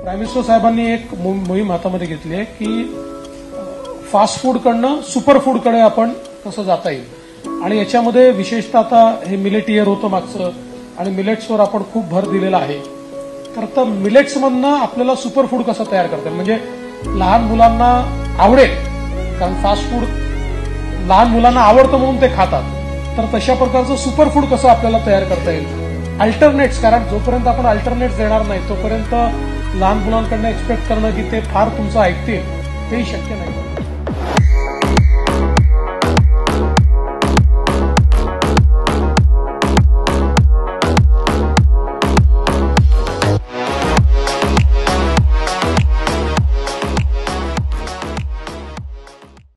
Prime minister साहेबांनी एक मोहीम हातामध्ये घेतली आहे की फास्ट फूडकडनं सुपर फूडकडे आपण कसं जाता येईल आणि याच्यामध्ये विशेषतः आता हे मिलेट इयर होतं मागचं आणि मिलेट्सवर आपण खूप भर दिलेला आहे. तर आता मिलेट्समधनं आपल्याला सुपर फूड कसं तयार करता येईल म्हणजे लहान मुलांना आवडेल, कारण फास्ट फूड लहान मुलांना आवडतं म्हणून ते खातात. तर तशा प्रकारचं सुपर फूड कसं आपल्याला तयार करता येईल. अल्टरनेट्स, कारण जोपर्यंत आपण अल्टरनेट्स देणार नाही तोपर्यंत लहान मुलांकडनं एक्सपेक्ट करणं की ते फार तुमचं ऐकतील तेही शक्य नाही.